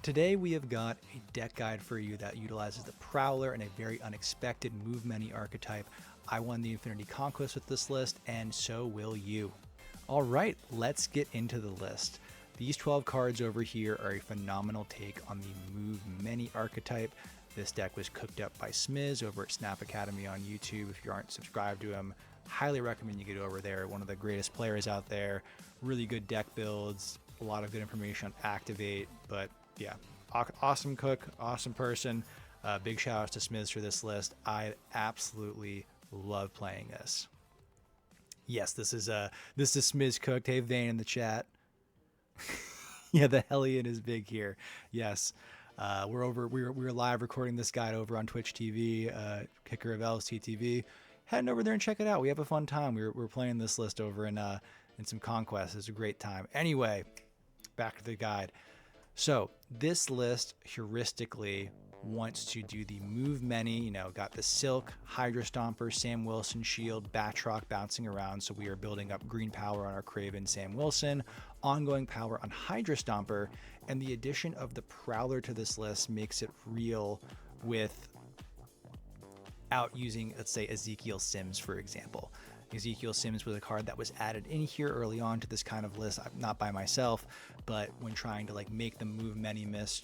Today we have got a deck guide for you that utilizes the Prowler and a very unexpected move many archetype. I won the Infinity Conquest with this list, and so will you. Alright, let's get into the list. These 12 cards over here are a phenomenal take on the move many archetype. This deck was cooked up by Smiz over at Snap Academy on YouTube. If you aren't subscribed to him, highly recommend you get over there. One of the greatest players out there, really good deck builds, a lot of good information on Activate, but yeah, awesome cook, awesome person. Big shout outs to Smiz for this list. I absolutely love playing this. Yes, this is Smiz cooked. Hey, Vane in the chat. Yeah, the Helien is big here. Yes, we're live recording this guide over on Twitch TV, Kicker of LST TV. Heading over there and check it out. We have a fun time. We're playing this list over in some Conquest. It's a great time. Anyway, back to the guide. So this list heuristically wants to do the move many, got the Silk, Hydra Stomper, Sam Wilson Shield, Batroc bouncing around. So we are building up green power on our Craven Sam Wilson, ongoing power on Hydra Stomper, and the addition of the Prowler to this list makes it real without using, let's say, Ezekiel Sims, for example. Ezekiel Sims was a card that was added in here early on to this kind of list, not by myself, but when trying to make the move many miss,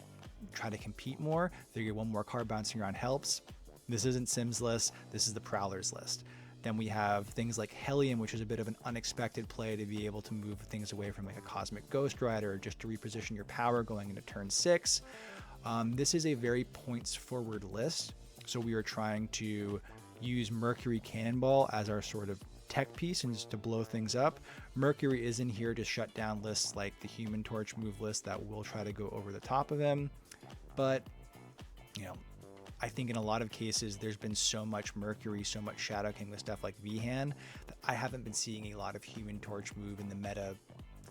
try to compete more, figure one more card bouncing around helps. This isn't Sims list, this is the Prowler's list. Then we have things like Helien, which is a bit of an unexpected play to be able to move things away from a Cosmic Ghost Rider, or just to reposition your power going into turn 6. This is a very points forward list, so we are trying to use Mercury Cannonball as our sort of tech piece and just to blow things up. Mercury is in here to shut down lists like the Human Torch move list that will try to go over the top of him. But, I think in a lot of cases there's been so much Mercury, so much Shadow King with stuff like Vihan that I haven't been seeing a lot of Human Torch move in the meta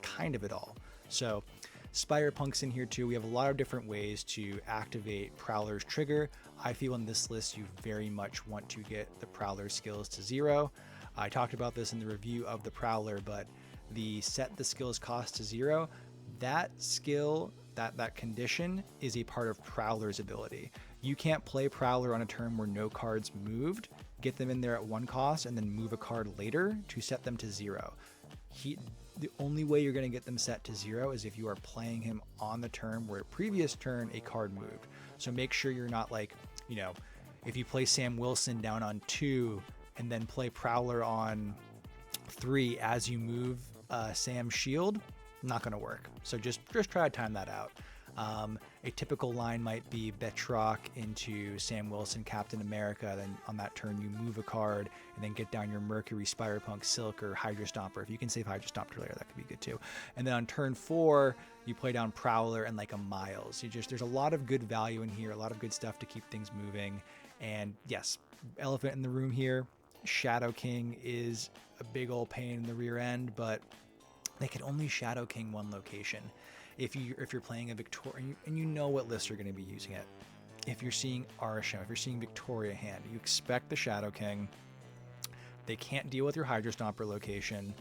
kind of at all. So Spirepunk's in here too. We have a lot of different ways to activate Prowler's trigger. I feel in this list you very much want to get the Prowler skills to 0. I talked about this in the review of the Prowler, but the set the skills cost to 0, that skill, that condition is a part of Prowler's ability. You can't play Prowler on a turn where no cards moved, get them in there at 1 cost, and then move a card later to set them to 0. The only way you're going to get them set to 0 is if you are playing him on the turn where previous turn a card moved. So make sure you're not if you play Sam Wilson down on 2 and then play Prowler on 3 as you move Sam's shield, not going to work. So just try to time that out. A typical line might be Batroc into Sam Wilson, Captain America. Then on that turn, you move a card and then get down your Mercury, Spirepunk, Silk, or Hydra Stomper. If you can save Hydra Stomper later, that could be good too. And then on turn 4, you play down Prowler and a Miles. There's a lot of good value in here, a lot of good stuff to keep things moving. And yes, elephant in the room here. Shadow King is a big old pain in the rear end, but they can only Shadow King one location. If you're playing a Victoria, and you know what list you're going to be using it. If you're seeing Arasham, if you're seeing Victoria hand, you expect the Shadow King. They can't deal with your Hydra Stomper location.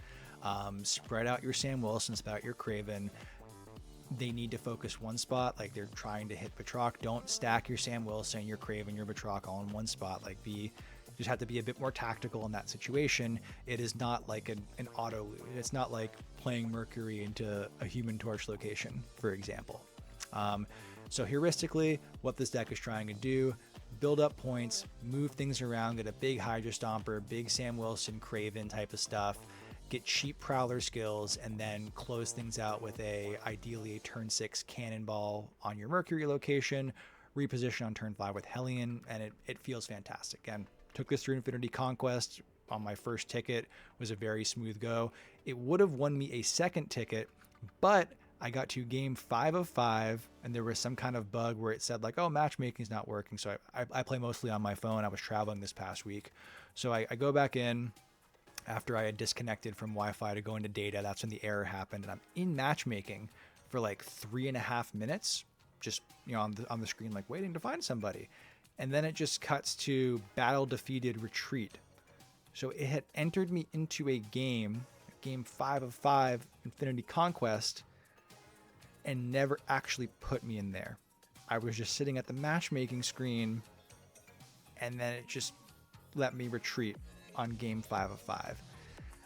Spread out your Sam Wilson, spread out your Craven. They need to focus one spot, like they're trying to hit Batroc. Don't stack your Sam Wilson, your Craven, your Batroc all in one spot. Just have to be a bit more tactical in that situation. It is not like an auto loot. It's not like playing Mercury into a Human Torch location, for example. So heuristically, what this deck is trying to do, build up points, move things around, get a big Hydra Stomper, big Sam Wilson, Craven type of stuff, get cheap Prowler skills, and then close things out with ideally a turn 6 Cannonball on your Mercury location, reposition on turn 5 with Helien, and it feels fantastic. Again, took this through Infinity Conquest on my first ticket, was a very smooth go. It would have won me a second ticket, but I got to game 5 of 5, and there was some kind of bug where it said oh, matchmaking's not working. So I play mostly on my phone. I was traveling this past week. So I go back in after I had disconnected from Wi-Fi to go into data. That's when the error happened, and I'm in matchmaking for 3.5 minutes, just on the screen, waiting to find somebody. And then it just cuts to battle defeated, retreat. So it had entered me into a game 5 of 5, Infinity Conquest, and never actually put me in there. I was just sitting at the matchmaking screen, and then it just let me retreat on game 5 of 5.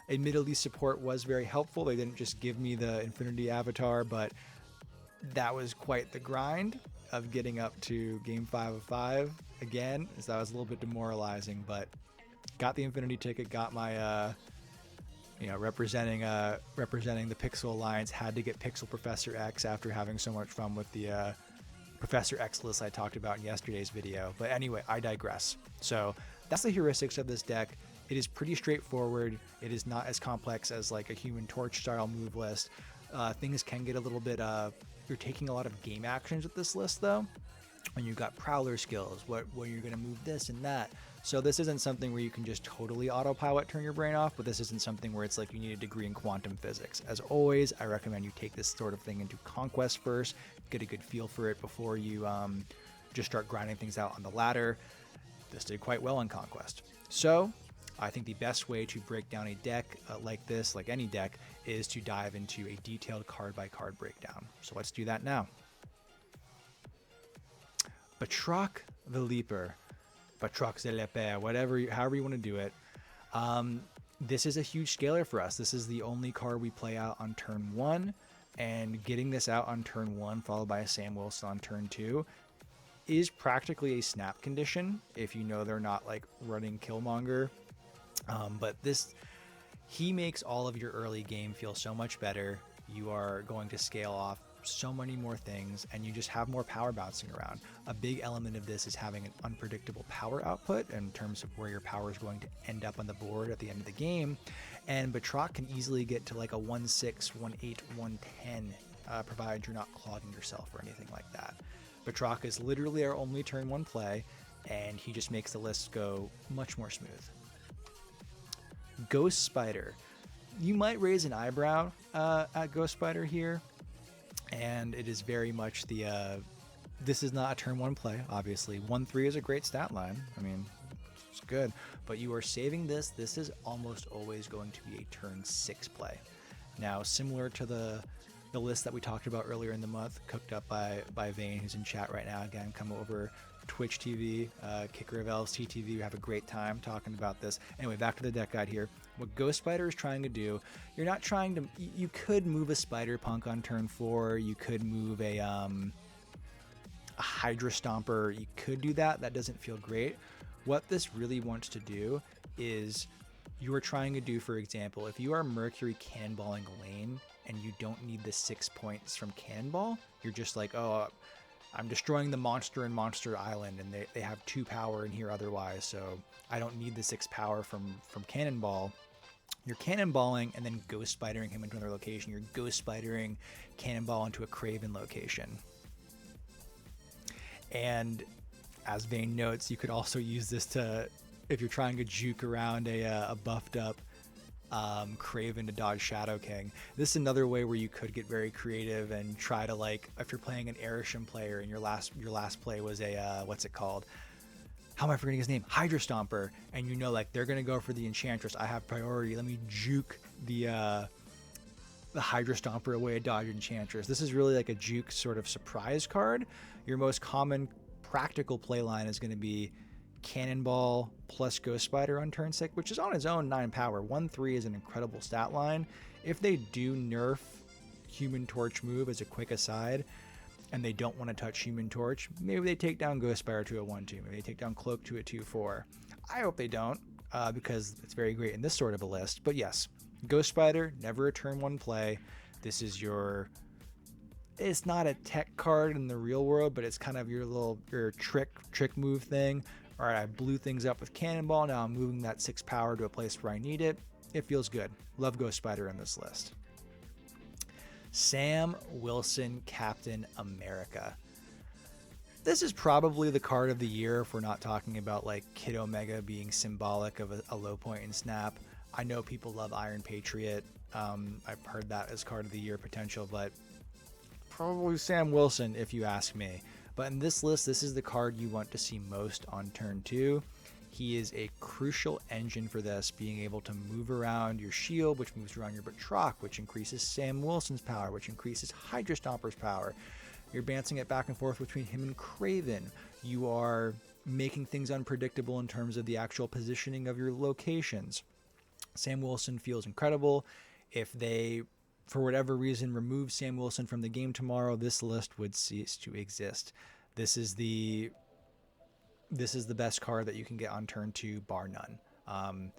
Admittedly, support was very helpful. They didn't just give me the Infinity avatar, but that was quite the grind of getting up to game 5 of 5 again. So that was a little bit demoralizing, but got the Infinity ticket, got my representing the Pixel Alliance. Had to get Pixel Professor X after having so much fun with the Professor X list I talked about in yesterday's video. But anyway, I digress. So that's the heuristics of this deck. It is pretty straightforward. It is not as complex as like a Human Torch style move list. Things can get a little bit you're taking a lot of game actions with this list though. And you've got Prowler skills, where you're going to move this and that. So this isn't something where you can just totally autopilot turn your brain off, but this isn't something where it's like you need a degree in quantum physics. As always, I recommend you take this sort of thing into Conquest first, get a good feel for it before you just start grinding things out on the ladder. This did quite well on Conquest. So I think the best way to break down a deck like this, like any deck, is to dive into a detailed card-by-card breakdown. So let's do that now. Batroc the Leaper, Batroc the Leaper, however you want to do it. This is a huge scaler for us. This is the only card we play out on turn 1, and getting this out on turn 1 followed by a Sam Wilson on turn 2 is practically a snap condition if you know they're not like running Killmonger. But he makes all of your early game feel so much better. You are going to scale off so many more things, and you just have more power bouncing around. A big element of this is having an unpredictable power output in terms of where your power is going to end up on the board at the end of the game. And Batroc can easily get to like a 1-6, 1-8, 1-10, provided you're not clogging yourself or anything like that. Batroc is literally our only turn 1 play, and he just makes the list go much more smooth. Ghost Spider. You might raise an eyebrow at Ghost Spider here, and it is very much this is not a turn 1 play, obviously. 1-3 is a great stat line. I mean, it's good, but you are saving this. This is almost always going to be a turn 6 play. Now, similar to the list that we talked about earlier in the month, cooked up by Vane, who's in chat right now. Again, come over Twitch TV, Kicker of Elves TTV. We have a great time talking about this. Anyway, back to the deck guide here. What Ghost Spider is trying to do, you're not trying to, you could move a Spider Punk on turn 4. You could move a Hydra Stomper. You could do that. That doesn't feel great. What this really wants to do is you are trying to do, for example, if you are Mercury Cannonballing a lane and you don't need the 6 points from Cannonball, you're just like, oh, I'm destroying the monster in Monster Island, and they have 2 power in here otherwise, so I don't need the 6 power from Cannonball. You're cannonballing and then ghost spidering him into another location. You're ghost spidering Cannonball into a Craven location. And as Vane notes, you could also use this to, if you're trying to juke around a buffed up Craven to dodge Shadow King. This is another way where you could get very creative and try to, like, if you're playing an Arishem player and your last play was a what's it called? How am I forgetting his name? Hydra Stomper, and you know, like, they're gonna go for the Enchantress. I have priority. Let me juke the Hydra Stomper away, dodge Enchantress. This is really like a juke sort of surprise card. Your most common practical play line is going to be Cannonball plus Ghost Spider on turn 6, which is on its own 9 power. 1-3 is an incredible stat line. If they do nerf Human Torch move as a quick aside, and they don't want to touch Human Torch, maybe they take down Ghost Spider to a 1-2. Maybe they take down Cloak to a 2-4. I hope they don't, because it's very great in this sort of a list. But yes, Ghost Spider, never a turn 1 play. This is it's not a tech card in the real world, but it's kind of your trick move thing. All right, I blew things up with Cannonball. Now I'm moving that 6 power to a place where I need it. It feels good. Love Ghost Spider in this list. Sam Wilson, Captain America. This is probably the card of the year if we're not talking about like Kid Omega being symbolic of a low point in Snap. I know people love Iron Patriot. I've heard that as card of the year potential, but probably Sam Wilson if you ask me. But in this list, this is the card you want to see most on turn 2. He is a crucial engine for this, being able to move around your shield, which moves around your Batroc, which increases Sam Wilson's power, which increases Hydra Stomper's power. You're bouncing it back and forth between him and Kraven. You are making things unpredictable in terms of the actual positioning of your locations. Sam Wilson feels incredible. If they, for whatever reason, remove Sam Wilson from the game tomorrow, this list would cease to exist. This is the best card that you can get on turn 2, bar none.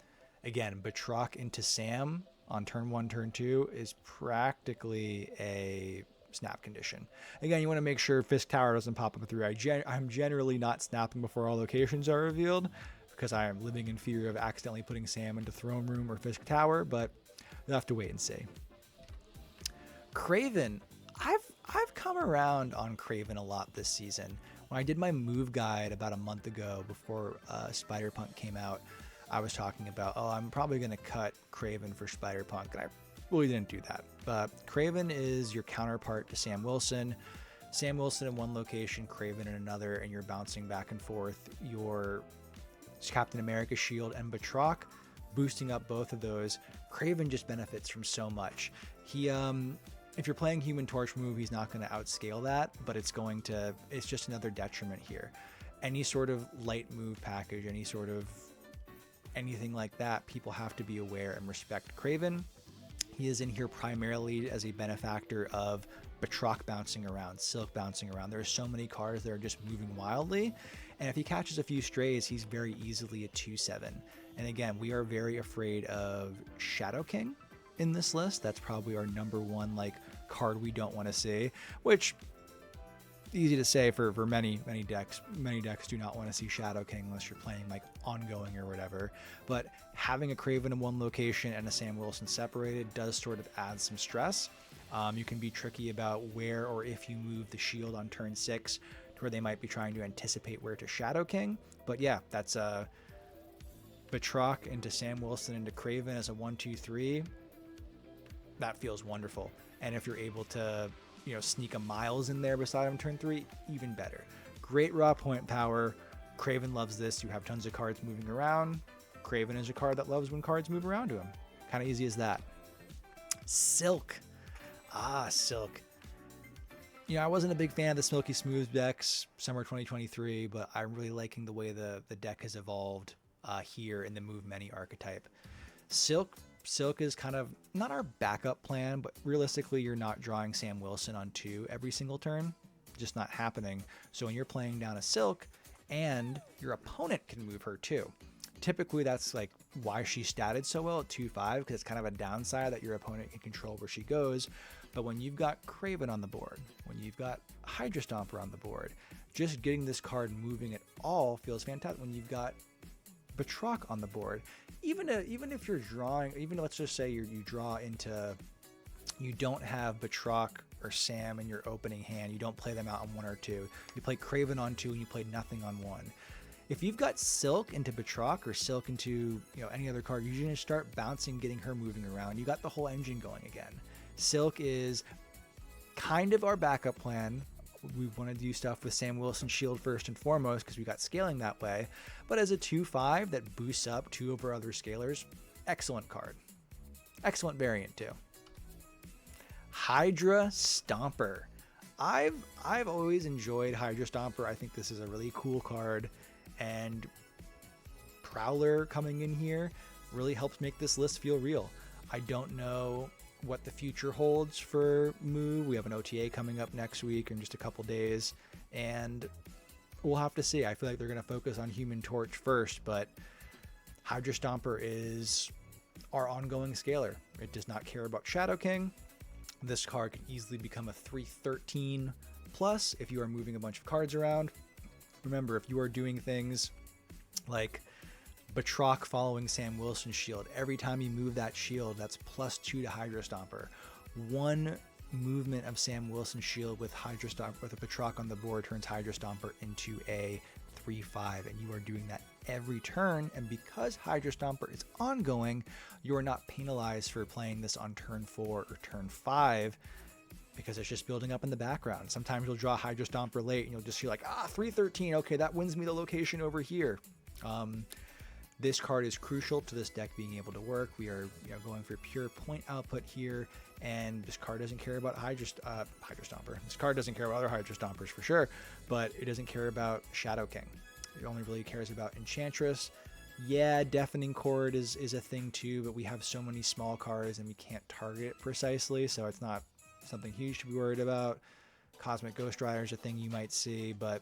Again, Batroc into Sam on turn 1, turn 2 is practically a snap condition. Again, you want to make sure Fisk Tower doesn't pop up at 3. I'm generally not snapping before all locations are revealed, because I am living in fear of accidentally putting Sam into Throne Room or Fisk Tower, but you'll have to wait and see. Kraven. I've come around on Kraven a lot this season. When I did my move guide about a month ago before Spider-Punk came out, I was talking about, I'm probably going to cut Kraven for Spider-Punk, and I really didn't do that. But Kraven is your counterpart to Sam Wilson. Sam Wilson in one location, Kraven in another, and you're bouncing back and forth your Captain America shield and Batroc, boosting up both of those. Kraven just benefits from so much. He if you're playing Human Torch move, he's not going to outscale that, but it's just another detriment here. Any sort of light move package, anything like that, people have to be aware and respect Kraven. He is in here primarily as a benefactor of Batroc bouncing around, Silk bouncing around. There are so many cards that are just moving wildly, and if he catches a few strays, he's very easily a 2/7. And again, we are very afraid of Shadow King in this list. That's probably our number one card we don't want to see, which easy to say for many decks. Many decks do not want to see Shadow King unless you're playing ongoing or whatever. But having a Kraven in one location and a Sam Wilson separated does sort of add some stress. You can be tricky about where or if you move the shield on turn 6 to where they might be trying to anticipate where to Shadow King. But yeah, that's Batroc into Sam Wilson into Kraven as a 1-2-3. That feels wonderful. And if you're able to sneak a Miles in there beside him turn 3, even better. Great raw point power. Kraven loves this. You have tons of cards moving around. Kraven is a card that loves when cards move around to him. Kind of easy as that. Silk. Silk. I wasn't a big fan of the Silky Smooth decks summer 2023, but I'm really liking the way the deck has evolved here in the Move Many archetype. Silk is kind of not our backup plan, but realistically, you're not drawing Sam Wilson on 2 every single turn. Just not happening. So when you're playing down a Silk, and your opponent can move her too. Typically, that's why she statted so well at 2/5, because it's kind of a downside that your opponent can control where she goes. But when you've got Kraven on the board, when you've got Hydra Stomper on the board, just getting this card moving at all feels fantastic. When you've got Batroc on the board, even if you're drawing, let's just say you draw into, you don't have Batroc or Sam in your opening hand, you don't play them out on 1 or 2, you play Kraven on 2 and you play nothing on 1. If you've got Silk into Batroc or Silk into any other card, you're going to start bouncing, getting her moving around. You got the whole engine going again. Silk is kind of our backup plan. We want to do stuff with Sam Wilson shield first and foremost because we got scaling that way. But as a 2/5 that boosts up 2 of our other scalars, excellent card. Excellent variant too. Hydra Stomper. I've always enjoyed Hydra Stomper. I think this is a really cool card, and Prowler coming in here really helps make this list feel real. I don't know what the future holds for Moo. We have an OTA coming up next week in just a couple days, and we'll have to see. I feel like they're going to focus on Human Torch first, but Hydra Stomper is our ongoing scaler. It does not care about Shadow King. This card can easily become a 3/13 plus if you are moving a bunch of cards around. Remember, if you are doing things like Batroc following Sam Wilson's shield, every time you move that shield, that's +2 to Hydra Stomper. One movement of Sam Wilson's shield with Hydra Stomper, with a Batroc on the board, turns Hydra Stomper into a 3/5, and you are doing that every turn. And because Hydra Stomper is ongoing, you are not penalized for playing this on turn 4 or turn 5, because it's just building up in the background. Sometimes you'll draw Hydra Stomper late and you'll just feel 3/13, okay, that wins me the location over here. This card is crucial to this deck being able to work. We are going for pure point output here, and this card doesn't care about Hydra Stomper. This card doesn't care about other Hydra Stompers for sure, but it doesn't care about Shadow King. It only really cares about Enchantress. Yeah, Deafening Chord is a thing too, but we have so many small cards and we can't target it precisely, so it's not something huge to be worried about. Cosmic Ghost Rider is a thing you might see, but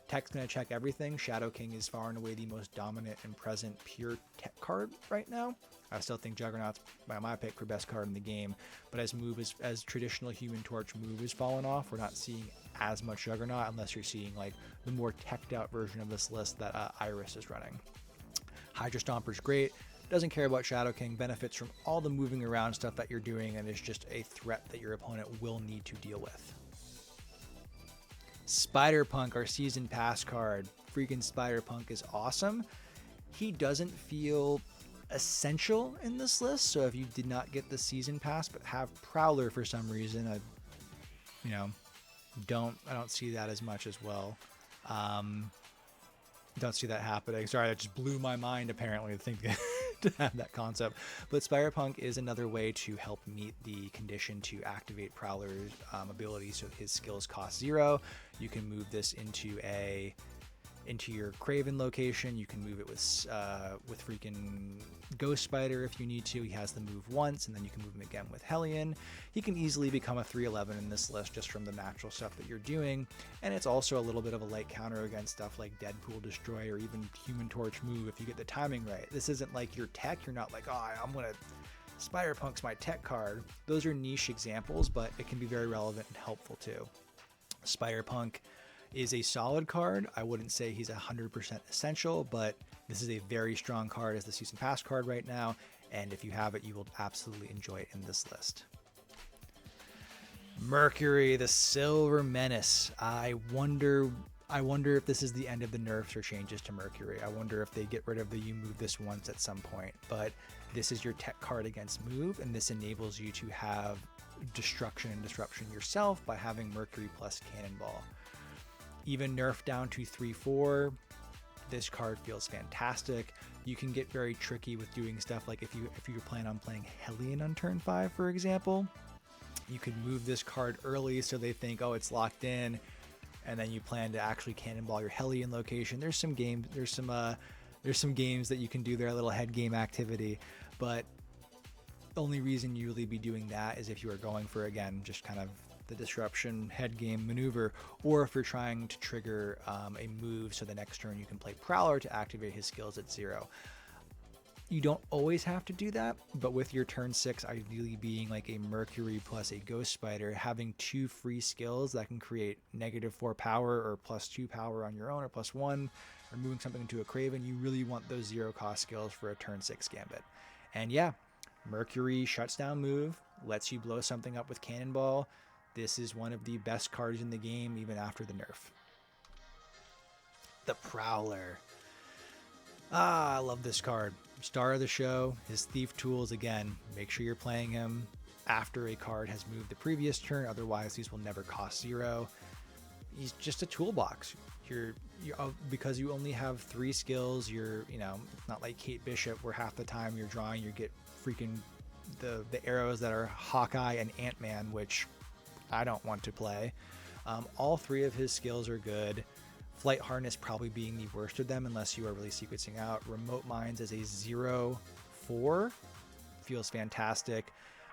Tech's going to check everything. Shadow King is far and away the most dominant and present pure tech card right now. I still think Juggernaut's my pick for best card in the game, but as traditional Human Torch move has fallen off, we're not seeing as much Juggernaut unless you're seeing like the more teched out version of this list that Iris is running. Hydra Stomper's great. Doesn't care about Shadow King, benefits from all the moving around stuff that you're doing, and is just a threat that your opponent will need to deal with. Spider-Punk, our Season Pass card. Freaking Spider-Punk is awesome. He doesn't feel essential in this list, so if you did not get the Season Pass but have Prowler for some reason, I don't see that as much as well. Don't see that happening. Sorry, that just blew my mind apparently to think to have that concept. But Spider-Punk is another way to help meet the condition to activate Prowler's ability, so his skills cost 0. You can move this into your Craven location. You can move it with freaking Ghost Spider if you need to. He has the move once, and then you can move him again with Helien. He can easily become a 3/11 in this list just from the natural stuff that you're doing, and it's also a little bit of a light counter against stuff like Deadpool Destroy or even Human Torch move if you get the timing right. This isn't like your tech. You're not like, oh, I'm gonna Spider-Punk's my tech card. Those are niche examples, but it can be very relevant and helpful too. Spider-Punk is a solid card. I wouldn't say he's 100% essential, but this is a very strong card as the Season Pass card right now, and if you have it, you will absolutely enjoy it in this list. Mercury, the Silver Menace. I wonder if this is the end of the nerfs or changes to Mercury. I wonder if they get rid of the you move this once at some point, but this is your tech card against move, and this enables you to have destruction and disruption yourself by having Mercury plus Cannonball. Even nerfed down to 3/4, this card feels fantastic. You can get very tricky with doing stuff like if you plan on playing Helien on turn 5, for example, you could move this card early so they think, oh, it's locked in, and then you plan to actually Cannonball your Helien location. There's some games that you can do there, a little head game activity, but the only reason you really be doing that is if you are going for, again, just kind of the disruption head game maneuver, or if you're trying to trigger a move so the next turn you can play Prowler to activate his skills at 0. You don't always have to do that, but with your turn 6 ideally being like a Mercury plus a Ghost Spider, having 2 free skills that can create -4 power or +2 power on your own, or +1, or moving something into a Craven, you really want those 0 cost skills for a turn 6 gambit. And yeah, Mercury shuts down move, lets you blow something up with Cannonball. This is one of the best cards in the game, even after the nerf. The Prowler. I love this card. Star of the show. His Thief Tools, again, make sure you're playing him after a card has moved the previous turn, otherwise these will never cost 0. He's just a toolbox. Because you only have 3 skills, it's not like Kate Bishop where half the time you're drawing, you get freaking the arrows that are Hawkeye and Ant-Man, which I don't want to play. All 3 of his skills are good. Flight Harness probably being the worst of them unless you are really sequencing out. Remote Mines as a 0/4 feels fantastic.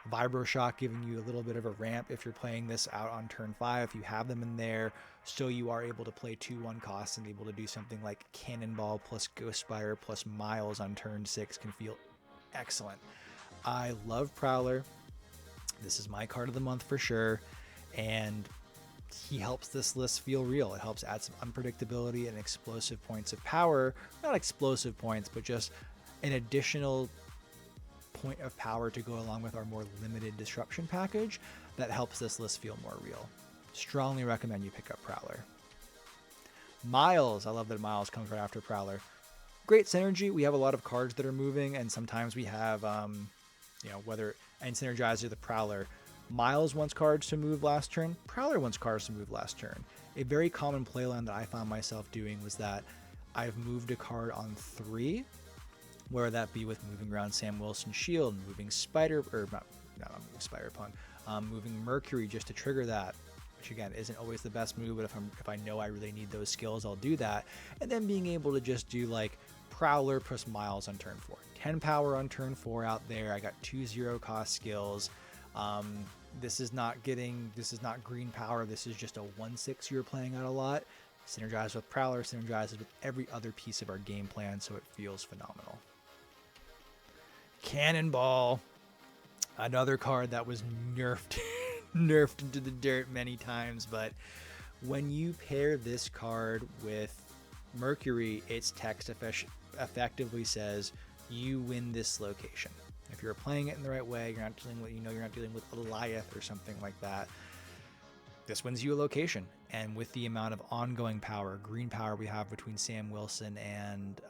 Vibro Shock giving you a little bit of a ramp if you're playing this out on turn 5, if you have them in there, so you are able to play 2/1 costs and able to do something like Cannonball plus Ghost Spider plus Miles on turn 6 can feel excellent. I love Prowler. This is my card of the month for sure, and he helps this list feel real. It helps add some unpredictability and explosive points of power. Not explosive points, but just an additional point of power to go along with our more limited disruption package that helps this list feel more real. Strongly recommend you pick up Prowler. Miles. I love that Miles comes right after Prowler. Great synergy. We have a lot of cards that are moving, and sometimes we have, whether and Synergizer the Prowler. Miles wants cards to move last turn. Prowler wants cards to move last turn. A very common playline that I found myself doing was that I've moved a card on 3, whether that be with moving around Sam Wilson's shield, moving Spider-Punk, moving Mercury just to trigger that, which again isn't always the best move, but if I know I really need those skills, I'll do that. And then being able to just do like Prowler plus Miles on turn 4, 10 power on turn 4 out there. I got 2 0-cost skills. This is not green power. This is just a 1/6 you're playing out a lot. Synergized with Prowler, synergizes with every other piece of our game plan, so it feels phenomenal. Cannonball, another card that was nerfed nerfed into the dirt many times, but when you pair this card with Mercury, its text effectively says you win this location. If you're playing it in the right way, you're not dealing with Goliath or something like that. This wins you a location. And with the amount of ongoing power, green power we have between Sam Wilson and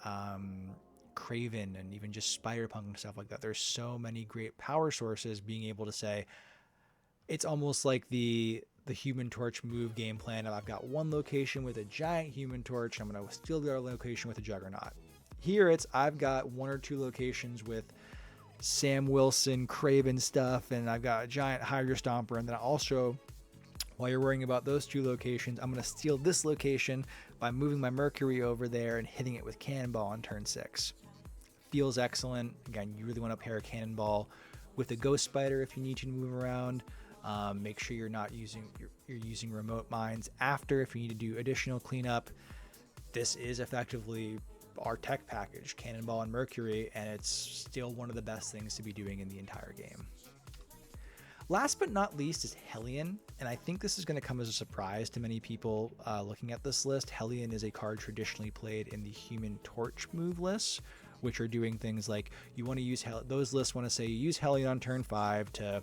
Craven, and even just Spider-Punk and stuff like that, there's so many great power sources. Being able to say, it's almost like the Human Torch move game plan of I've got one location with a giant Human Torch, I'm going to steal the other location with a Juggernaut. Here it's I've got 1 or 2 locations with Sam Wilson, Craven stuff, and I've got a giant Hydra Stomper, and then also, while you're worrying about those 2 locations, I'm going to steal this location by moving my Mercury over there and hitting it with Cannonball on turn 6. Feels excellent. Again, you really want to pair Cannonball with a Ghost Spider if you need to move around. Make sure you're using remote mines after if you need to do additional cleanup. This is effectively our tech package, Cannonball and Mercury, and it's still one of the best things to be doing in the entire game. Last but not least is Helien, and I think this is going to come as a surprise to many people looking at this list. Helien is a card traditionally played in the Human Torch move lists, which are doing things like you want to use those lists want to say you use Helien on turn 5 to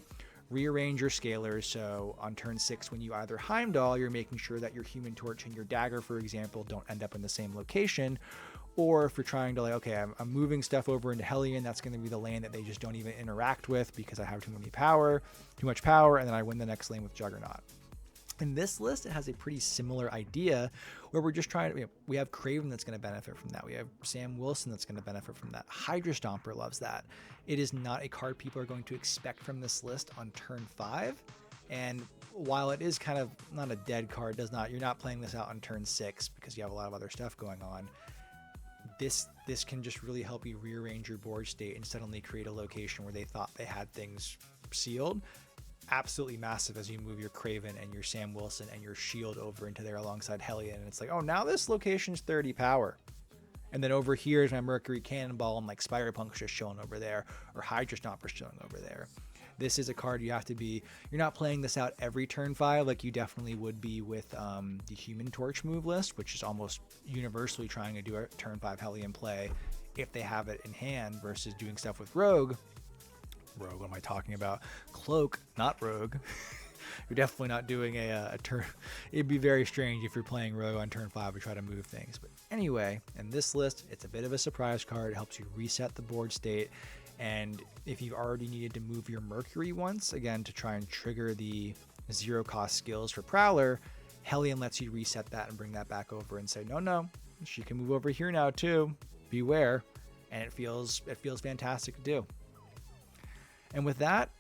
rearrange your scalars, so on turn 6 when you either Heimdall, you're making sure that your Human Torch and your dagger, for example, don't end up in the same location. Or if you're trying to like, okay, I'm moving stuff over into Helien, that's going to be the lane that they just don't even interact with because I have too much power, and then I win the next lane with Juggernaut. In this list, it has a pretty similar idea where we're just trying to, we have Craven that's going to benefit from that. We have Sam Wilson that's going to benefit from that. Hydra Stomper loves that. It is not a card people are going to expect from this list on turn 5. And while it is kind of not a dead card, you're not playing this out on turn 6 because you have a lot of other stuff going on. This can just really help you rearrange your board state and suddenly create a location where they thought they had things sealed. Absolutely massive as you move your Craven and your Sam Wilson and your shield over into there alongside Helien, and it's like, oh, now this location's 30 power. And then over here is my Mercury Cannonball, and like Spider-Punk's just showing over there, or Hydra Stomper's showing over there. This is a card you're not playing this out every turn 5 like you definitely would be with the Human Torch move list, which is almost universally trying to do a turn 5 Helien play if they have it in hand versus doing stuff with Rogue. Rogue, what am I talking about? Cloak, not Rogue. You're definitely not doing a turn. It'd be very strange if you're playing Rogue on turn 5 to try to move things. But anyway, in this list, it's a bit of a surprise card. It helps you reset the board state. And if you've already needed to move your Mercury once, again, to try and trigger the 0-cost skills for Prowler, Helien lets you reset that and bring that back over and say, no, she can move over here now too. Beware. And it feels fantastic to do. And with that,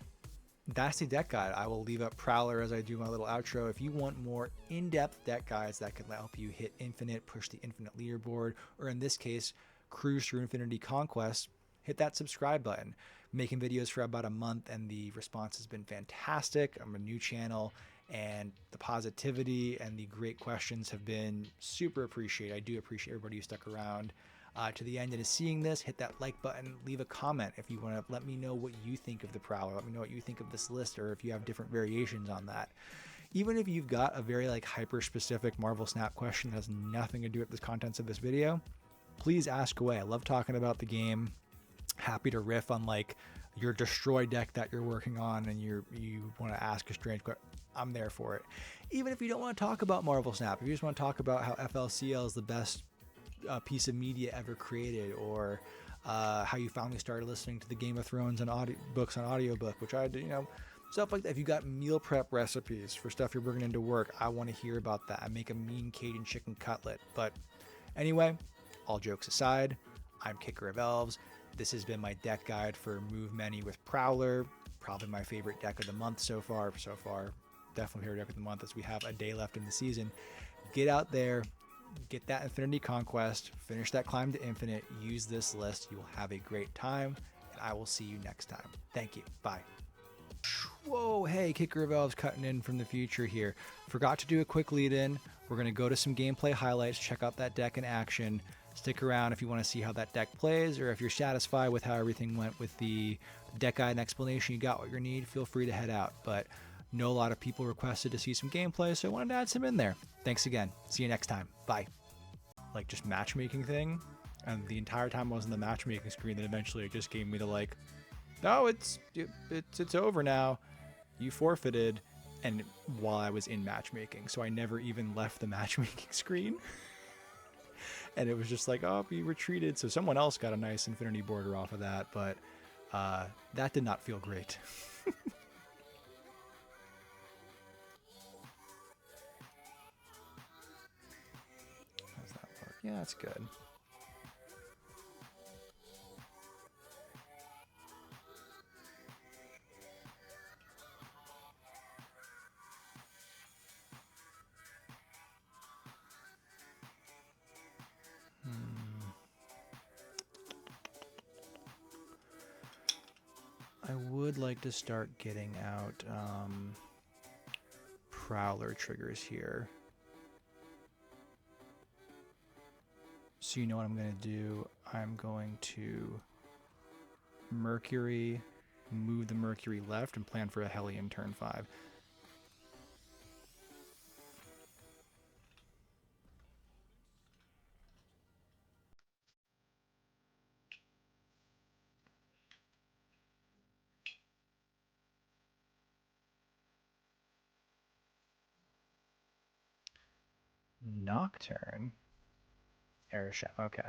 that's the deck guide. I will leave up Prowler as I do my little outro. If you want more in-depth deck guides that can help you hit infinite, push the infinite leaderboard, or in this case, cruise through Infinity Conquest, hit that subscribe button. Making videos for about a month and the response has been fantastic. I'm a new channel and the positivity and the great questions have been super appreciated. I do appreciate everybody who stuck around to the end and is seeing this. Hit that like button, leave a comment if you want to let me know what you think of the Prowler. Let me know what you think of this list, or if you have different variations on that. Even if you've got a very hyper specific Marvel Snap question that has nothing to do with the contents of this video, please ask away. I love talking about the game. Happy to riff on your destroy deck that you're working on and you want to ask a strange question. I'm there for it. Even if you don't want to talk about Marvel Snap, if you just want to talk about how FLCL is the best piece of media ever created, or how you finally started listening to the Game of Thrones and books on audiobook, which I do, stuff like that. If you got meal prep recipes for stuff you're bringing into work, I want to hear about that. I make a mean Cajun chicken cutlet. But anyway, all jokes aside, I'm Kicker of Elves. This has been my deck guide for Move Many with Prowler. Probably my favorite deck of the month so far. Definitely favorite deck of the month as we have a day left in the season. Get out there, get that Infinity Conquest, finish that climb to Infinite, use this list. You will have a great time, and I will see you next time. Thank you. Bye. Whoa, hey, Kicker of Elves cutting in from the future here. Forgot to do a quick lead in. We're going to go to some gameplay highlights, check out that deck in action. Stick around if you want to see how that deck plays, or if you're satisfied with how everything went with the deck guide and explanation, you got what you need, feel free to head out. But I know a lot of people requested to see some gameplay, so I wanted to add some in there. Thanks again. See you next time. Bye. Like, just matchmaking thing, and the entire time I was on the matchmaking screen, then eventually it just gave me the like, no, it's over now. You forfeited, and while I was in matchmaking, so I never even left the matchmaking screen. And it was just like, oh, you retreated. So someone else got a nice infinity border off of that, but that did not feel great. How does that work? Yeah, that's good. I would like to start getting out Prowler triggers here. So you know what I'm going to do? I'm going to Mercury, move the Mercury left, and plan for a Helien turn 5. Nocturne. Airship. Okay.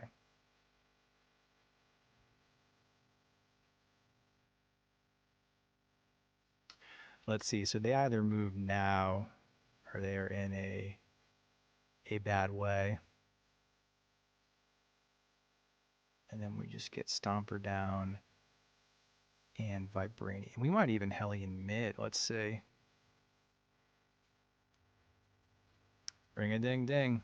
Let's see. So they either move now, or they are in a bad way. And then we just get Stomper down and Vibranium. We might even Helien mid. Let's see. Ring a ding ding.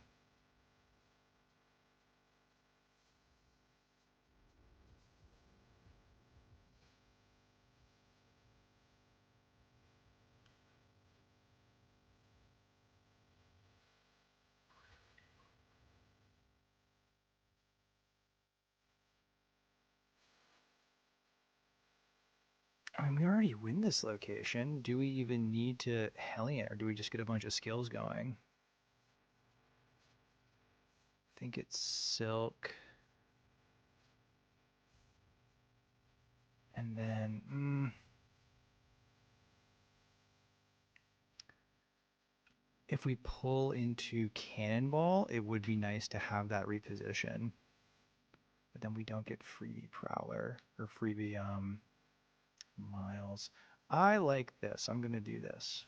I mean, we already win this location. Do we even need to Helien, or do we just get a bunch of skills going? I think it's Silk. And then, if we pull into Cannonball, it would be nice to have that reposition. But then we don't get free Prowler, or freebie Miles. I like this. I'm going to do this.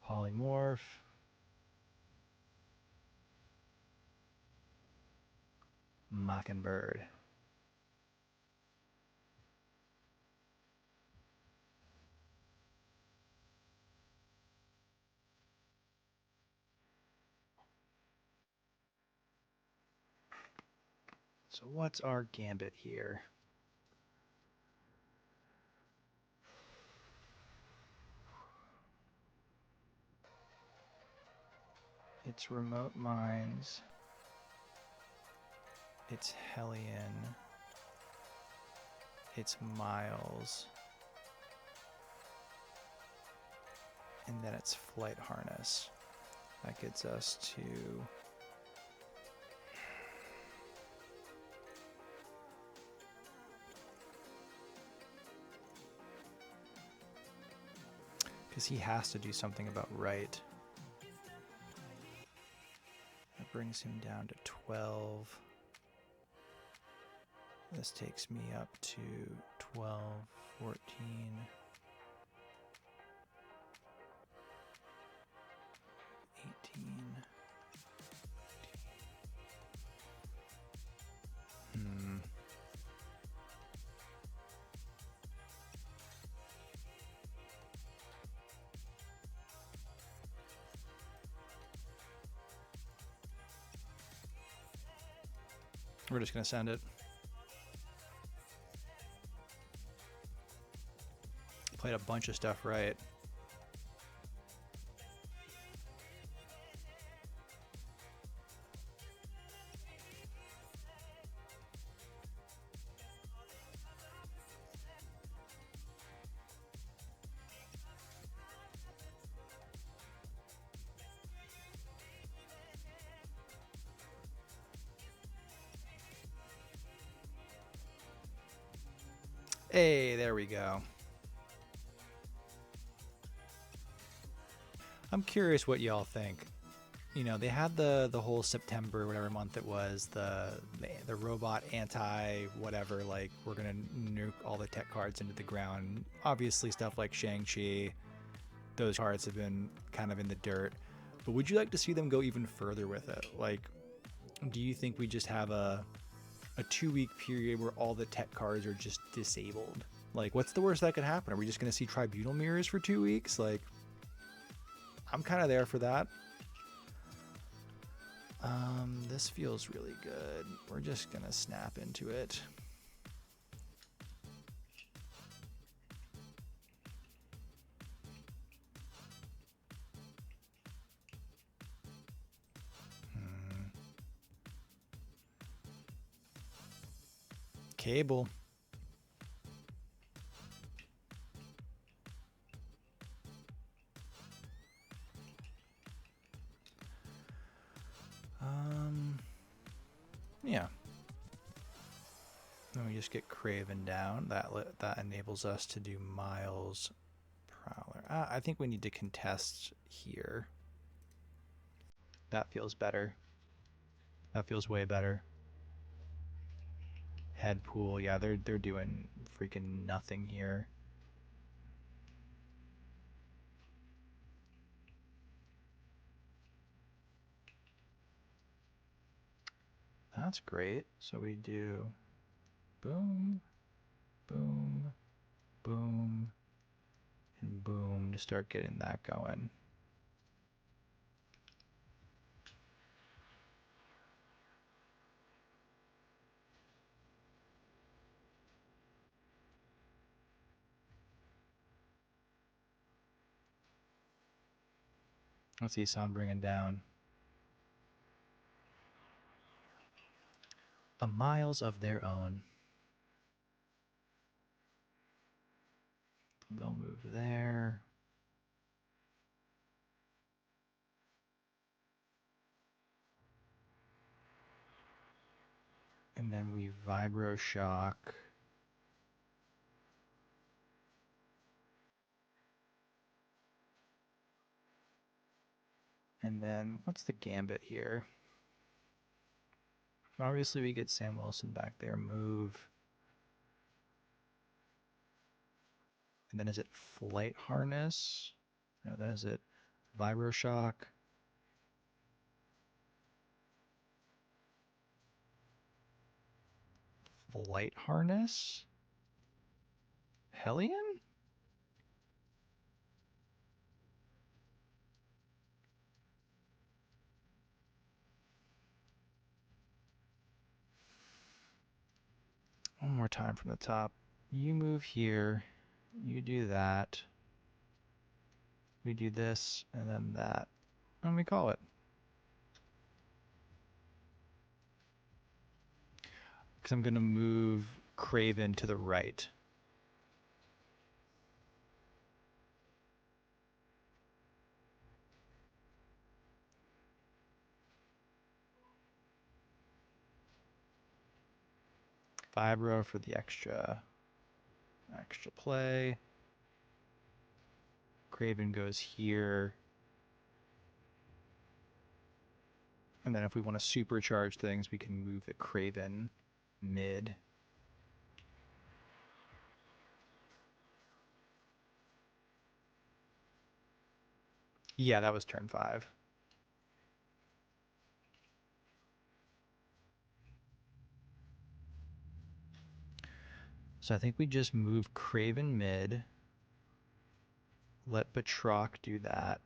Polymorph. Mockingbird. So what's our gambit here? It's Remote Mines. It's Helien. It's Miles. And then it's Flight Harness. That gets us to... Because he has to do something about right. brings him down to 12. This takes me up to 12, 14. 18. We're just going to send it. Played a bunch of stuff right. Hey, there we go. I'm curious what y'all think. You know, they had the whole September, whatever month it was, the robot anti whatever, like we're gonna nuke all the tech cards into the ground. Obviously, stuff like Shang-Chi, those cards have been kind of in the dirt. But would you like to see them go even further with it? Like, do you think we just have a 2-week period where all the tech cards are just disabled? Like, what's the worst that could happen? Are we just gonna see Tribunal mirrors for 2 weeks? Like, I'm kind of there for that. This feels really good. We're just gonna snap into it. Cable. Yeah. Then we just get Craven down. That enables us to do Miles, Prowler. I think we need to contest here. That feels better. That feels way better. Head pool. Yeah, they're doing freaking nothing here. That's great. So we do boom, boom, boom, and boom to start getting that going. Let's see Sun bringing down the Miles of their own. They'll move there. And then we Vibro Shock. And then what's the gambit here? Obviously we get Sam Wilson back there, move. And then is it Flight Harness? No, that is it. Vibro Shock. Flight Harness? Helien? One more time from the top. You move here. You do that. We do this, and then that. And we call it. Because I'm going to move Craven to the right. Vibro for the extra play. Craven goes here. And then if we want to supercharge things, we can move the Craven mid. Yeah, that was turn 5. So I think we just move Craven mid. Let Batroc do that.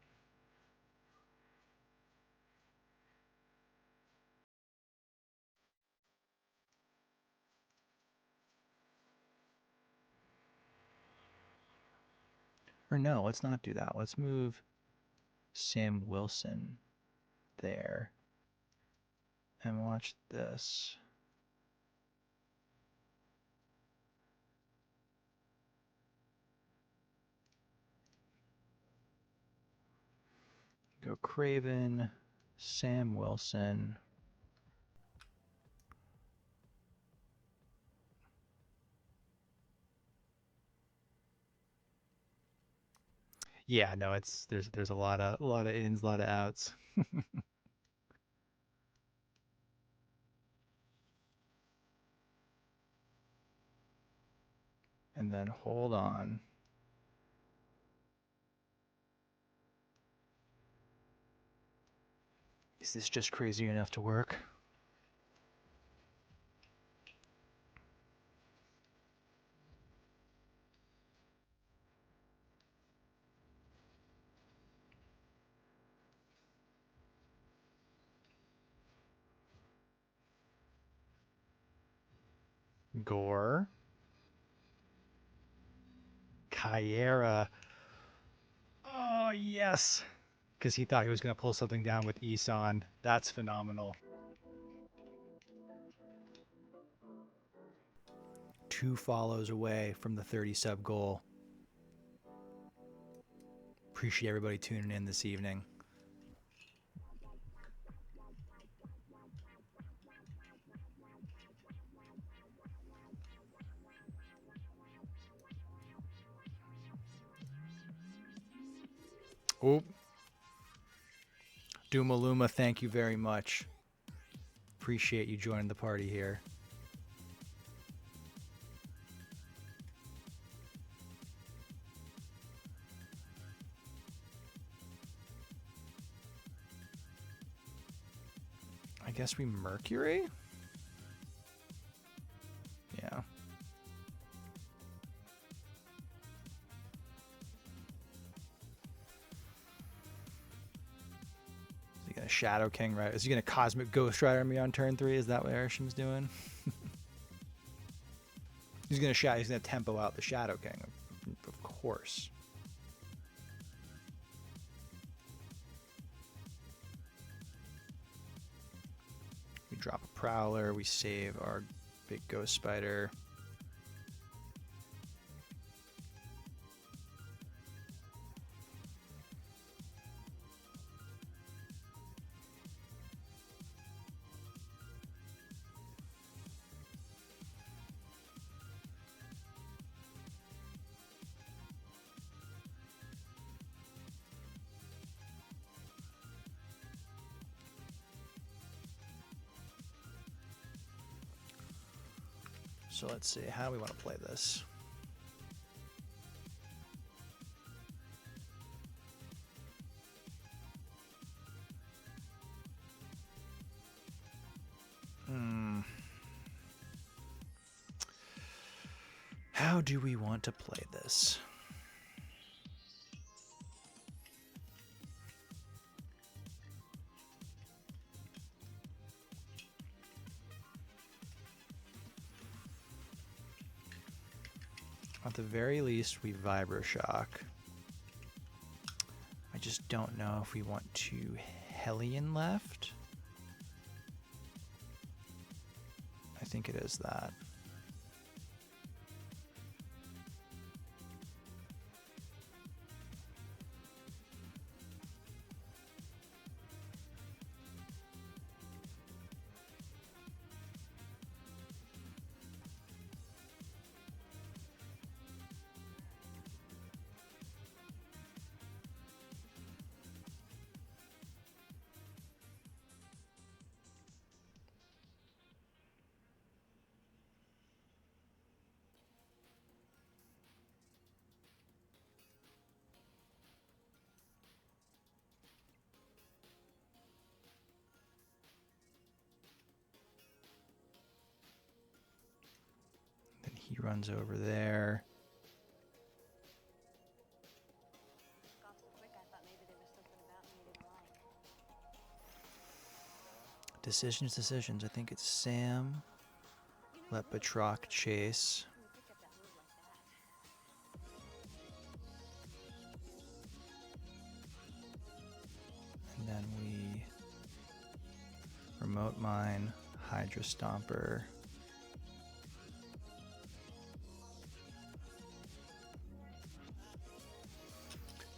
Or no, let's not do that. Let's move Sam Wilson there. And watch this. Go Craven, Sam Wilson. Yeah, no, there's a lot of ins, a lot of outs. And then hold on. Is this just crazy enough to work? Gore. Kyera. Oh, yes. Because he thought he was going to pull something down with Isan. That's phenomenal. 2 follows away from the 30 sub goal. Appreciate everybody tuning in this evening. Oh. Doomaluma, thank you very much. Appreciate you joining the party here. I guess we Mercury? Yeah. Is he gonna Shadow King, right? Is he gonna Cosmic Ghost Rider me on turn 3? Is that what Arisham's doing? He's gonna tempo out the Shadow King, of course. We drop a Prowler, we save our big Ghost Spider. So let's see, how do we want to play this? How do we want to play this? At the very least, we Vibroshock. I just don't know if we want to Helien left. I think it is that. runs over there. Decisions. I think it's Sam. Let Batroc chase. And then we remote mine, Hydra Stomper.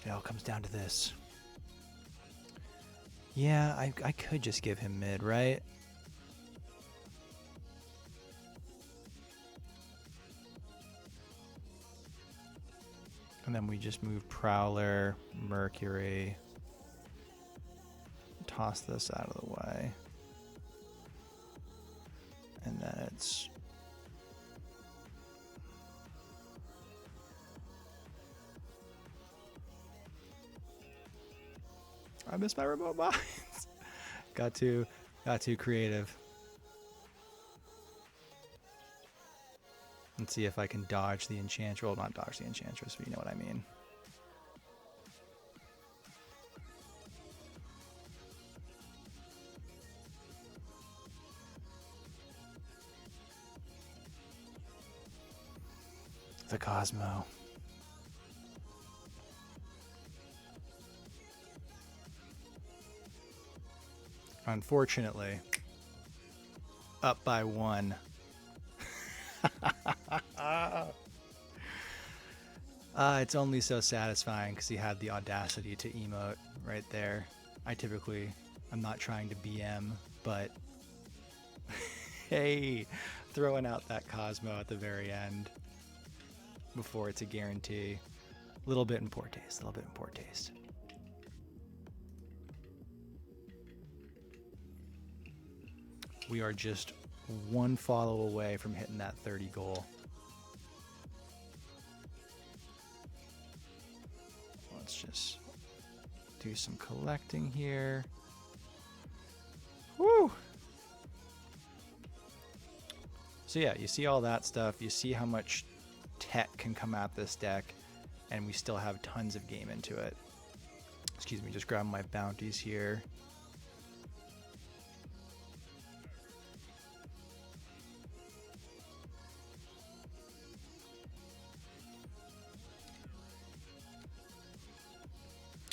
It all comes down to this. Yeah, I could just give him mid, right? And then we just move Prowler, Mercury, toss this out of the way. And then it's... I missed my remote mines. got too creative. Let's see if I can dodge the Enchantress. Well, not dodge the Enchantress, but you know what I mean. The Cosmo. Unfortunately, up by 1. It's only so satisfying because he had the audacity to emote right there. I'm not trying to BM, but hey, throwing out that Cosmo at the very end before it's a guarantee. A little bit in poor taste. We are just one follow away from hitting that 30 goal. Let's just do some collecting here. Woo! So yeah, you see all that stuff. You see how much tech can come at this deck, and we still have tons of game into it. Excuse me, just grabbing my bounties here.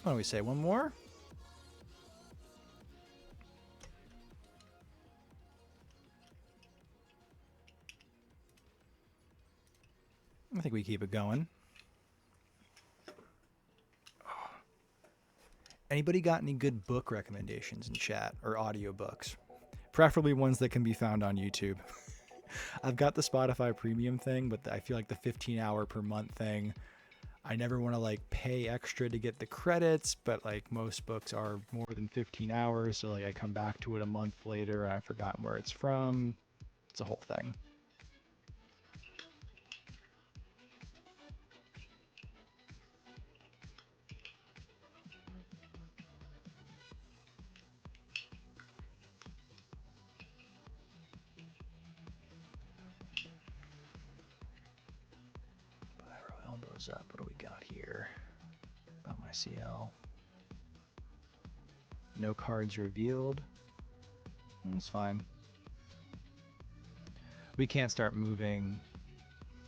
What do we say? One more? I think we keep it going. Anybody got any good book recommendations in chat or audiobooks? Preferably ones that can be found on YouTube. I've got the Spotify premium thing, but I feel like the 15-hour per month thing, I never want to like pay extra to get the credits, but like most books are more than 15 hours. So like I come back to it a month later and I've forgotten where it's from. It's a whole thing. Pyro elbows up. What do we got here? About my CL. No cards revealed. That's fine. We can't start moving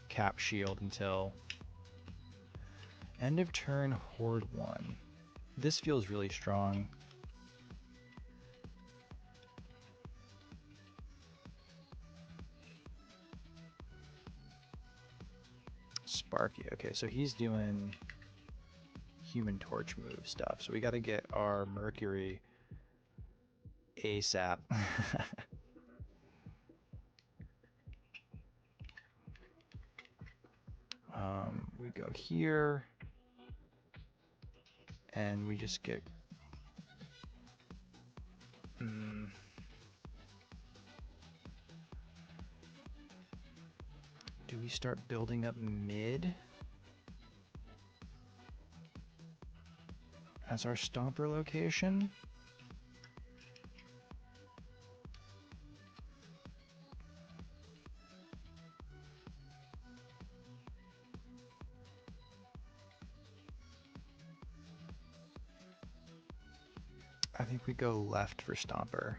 Cap Shield until end of turn Horde 1. This feels really strong. Sparky. Okay, so he's doing Human Torch move stuff. So we got to get our Mercury ASAP. We go here, and we just get. Do we start building up mid as our Stomper location? I think we go left for Stomper.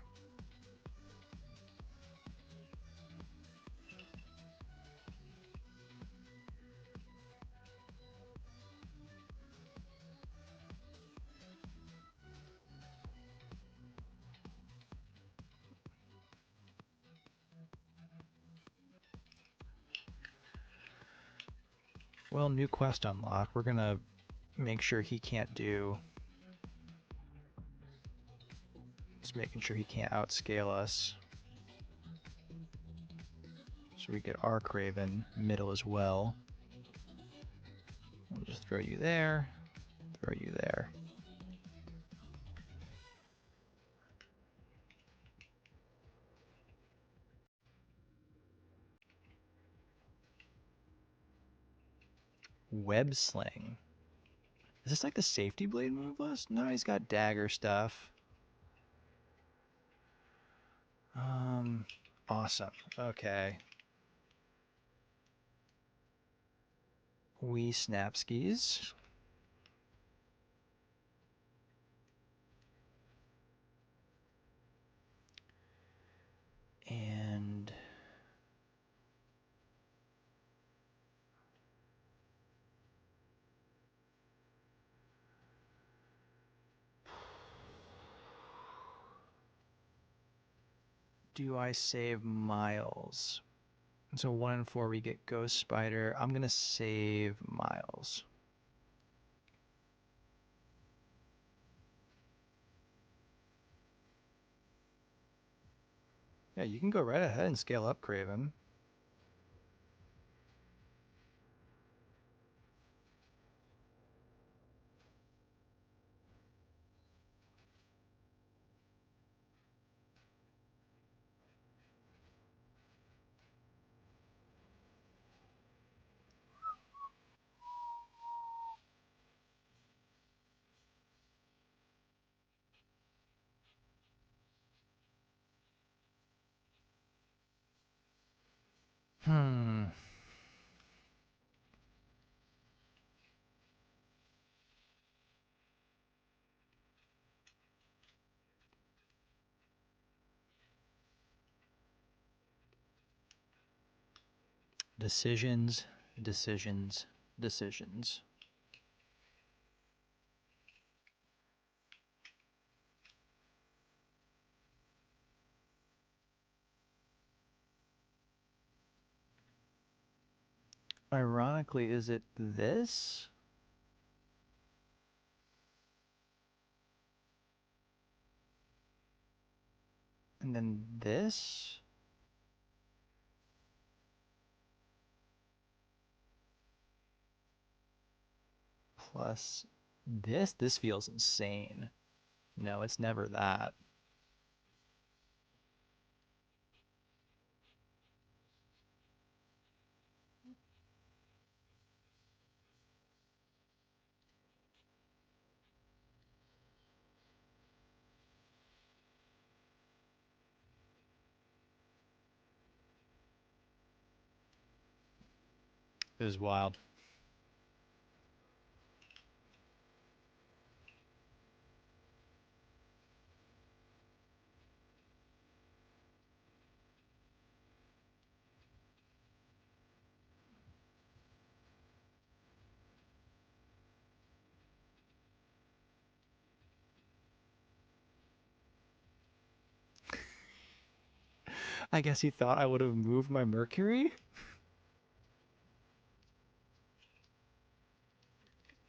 Well, new quest unlock. We're gonna make sure he can't do. Just making sure he can't outscale us. So we get Arc Raven middle as well. We'll just throw you there. Throw you there. Web Sling. Is this like the safety blade move list? No, he's got dagger stuff. Awesome. Okay. We Snapskis. And do I save Miles? So 1 and 4 we get Ghost Spider. I'm gonna save Miles. Yeah, you can go right ahead and scale up Craven. Hmm. Decisions, decisions, decisions. Ironically, is it this? And then this? Plus this? This feels insane. No, it's never that. It was wild. I guess he thought I would have moved my Mercury?